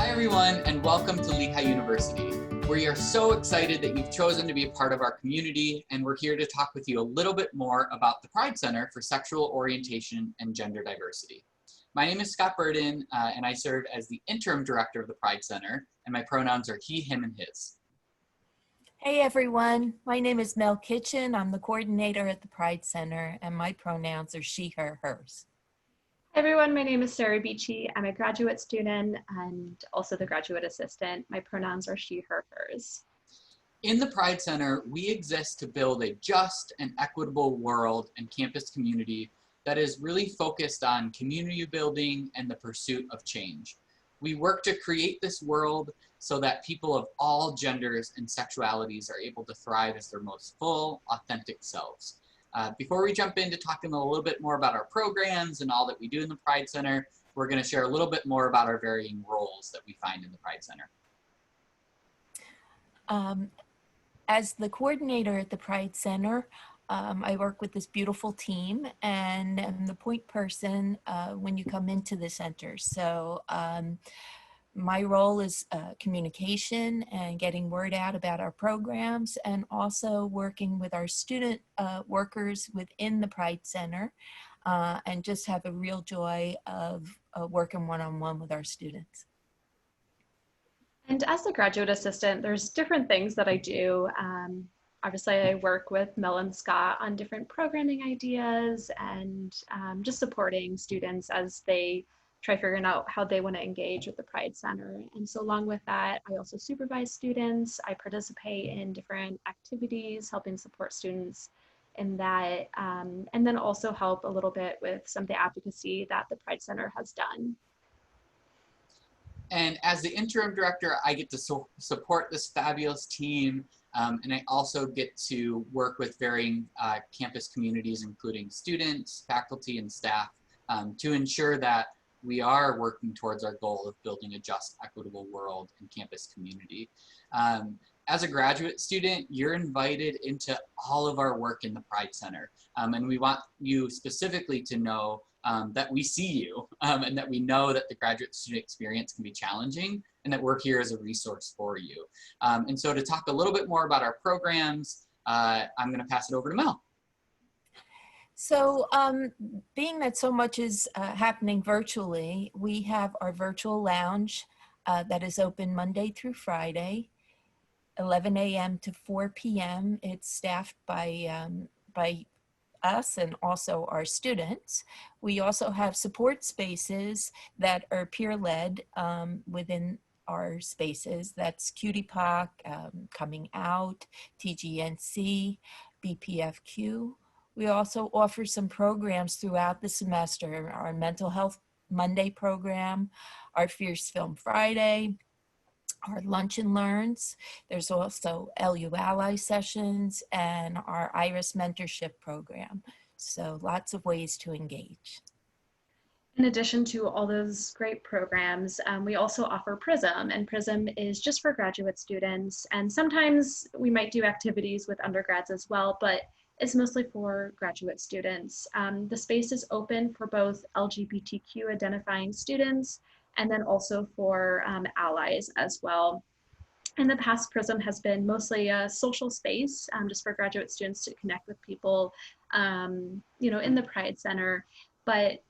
Hi everyone, and welcome to Lehigh University. We are so excited that you've chosen to be a part of our community, and we're here to talk with you a little bit more about the Pride Center for Sexual Orientation and Gender Diversity. My name is Scott Burden, and I serve as the interim director of the Pride Center, and my pronouns are he, him, and his. Hey everyone, my name is Mel Kitchen. I'm the coordinator at the Pride Center, and my pronouns are she, her, hers. Hi everyone, my name is Sarah Beachy. I'm a graduate student and also the graduate assistant. My pronouns are she, her, hers. In the Pride Center, we exist to build a just and equitable world and campus community that is really focused on community building and the pursuit of change. We work to create this world so that people of all genders and sexualities are able to thrive as their most full, authentic selves. Before we jump into talking a little bit more about our programs and all that we do in the Pride Center, we're going to share a little bit more about our varying roles that we find in the Pride Center. As the coordinator at the Pride Center, I work with this beautiful team, and I'm the point person when you come into the center. So my role is communication and getting word out about our programs, and also working with our student workers within the Pride Center, and just have a real joy of working one-on-one with our students. And as the graduate assistant, there's different things that I do. Obviously, I work with Mel and Scott on different programming ideas and just supporting students as they try figuring out how they want to engage with the Pride Center. And so along with that, I also supervise students. I participate in different activities, helping support students in that, and then also help a little bit with some of the advocacy that the Pride Center has done. And as the interim director, I get to support this fabulous team, and I also get to work with varying campus communities, including students, faculty, and staff, to ensure that we are working towards our goal of building a just, equitable world and campus community. As a graduate student, you're invited into all of our work in the Pride Center, and we want you specifically to know that we see you, and that we know that the graduate student experience can be challenging, and that we're here as a resource for you. And so to talk a little bit more about our programs, I'm going to pass it over to Mel. So being that so much is happening virtually, we have our virtual lounge that is open Monday through Friday, 11 a.m. to 4 p.m. It's staffed by us and also our students. We also have support spaces that are peer-led within our spaces. That's Cutie Pock, Coming Out, TGNC, BPFQ. We also offer some programs throughout the semester, our Mental Health Monday program, our Fierce Film Friday, our Lunch and Learns. There's also LU Ally sessions and our Iris Mentorship program. So lots of ways to engage. In addition to all those great programs, we also offer PRISM, and PRISM is just for graduate students. And sometimes we might do activities with undergrads as well, but it's mostly for graduate students. The space is open for both LGBTQ identifying students and then also for allies as well. In the past, PRISM has been mostly a social space just for graduate students to connect with people, you know, in the Pride Center, but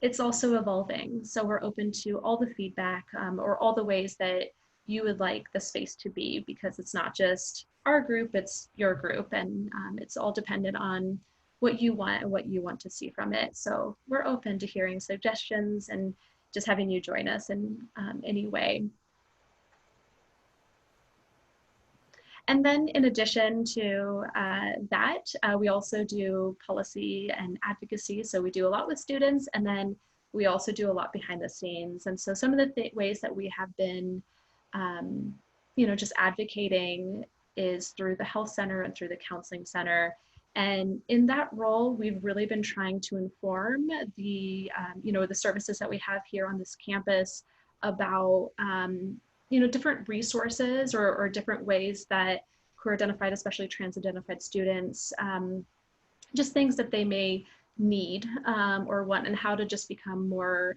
it's also evolving. So we're open to all the feedback or all the ways that you would like the space to be, because it's not just our group, it's your group, and it's all dependent on what you want and what you want to see from it. So we're open to hearing suggestions and just having you join us in any way. And then in addition to that, we also do policy and advocacy. So we do a lot with students, and then we also do a lot behind the scenes. And so some of the ways that we have been, you know, just advocating is through the health center and through the counseling center. And in that role, we've really been trying to inform the, you know, the services that we have here on this campus about, you know, different resources or different ways that queer identified, especially trans identified students, just things that they may need or want, and how to just become more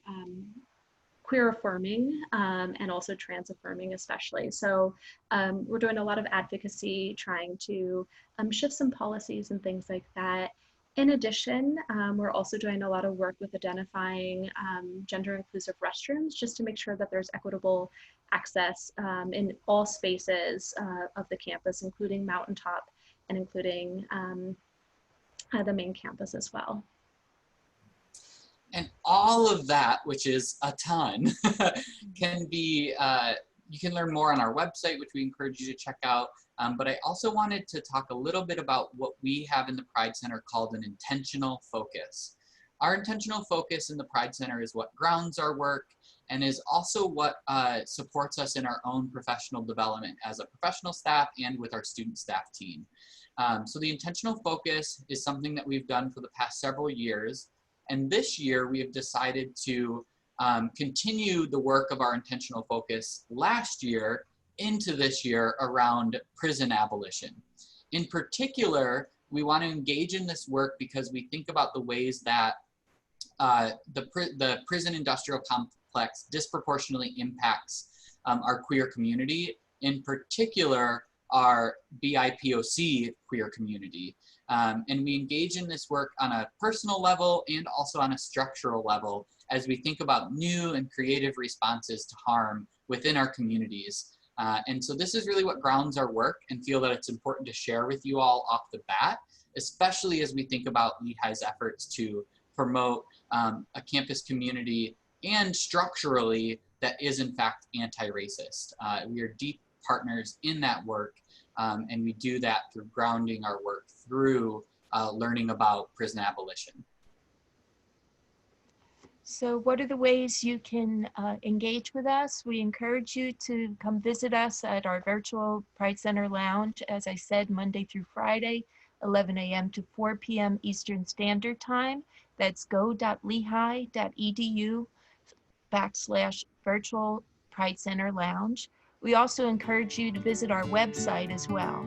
queer affirming and also trans affirming especially. So we're doing a lot of advocacy, trying to shift some policies and things like that. In addition, we're also doing a lot of work with identifying gender inclusive restrooms just to make sure that there's equitable access in all spaces of the campus, including Mountaintop and including the main campus as well. And all of that, which is a ton, can be, you can learn more on our website, which we encourage you to check out. But I also wanted to talk a little bit about what we have in the Pride Center called an intentional focus. Our intentional focus in the Pride Center is what grounds our work and is also what supports us in our own professional development as a professional staff and with our student staff team. So the intentional focus is something that we've done for the past several years. And this year we have decided to continue the work of our intentional focus last year into this year around prison abolition. In particular, we want to engage in this work because we think about the ways that the prison industrial complex disproportionately impacts our queer community, in particular our BIPOC queer community. And we engage in this work on a personal level and also on a structural level as we think about new and creative responses to harm within our communities. And so this is really what grounds our work, and feel that it's important to share with you all off the bat, especially as we think about Lehigh's efforts to promote a campus community and structurally that is in fact anti-racist. We are deep partners in that work, and we do that through grounding our work through learning about prison abolition. So what are the ways you can engage with us? We encourage you to come visit us at our virtual Pride Center Lounge, as I said, Monday through Friday, 11 a.m. to 4 p.m. Eastern Standard Time. That's go.lehigh.edu/virtual Pride Center Lounge. We also encourage you to visit our website as well.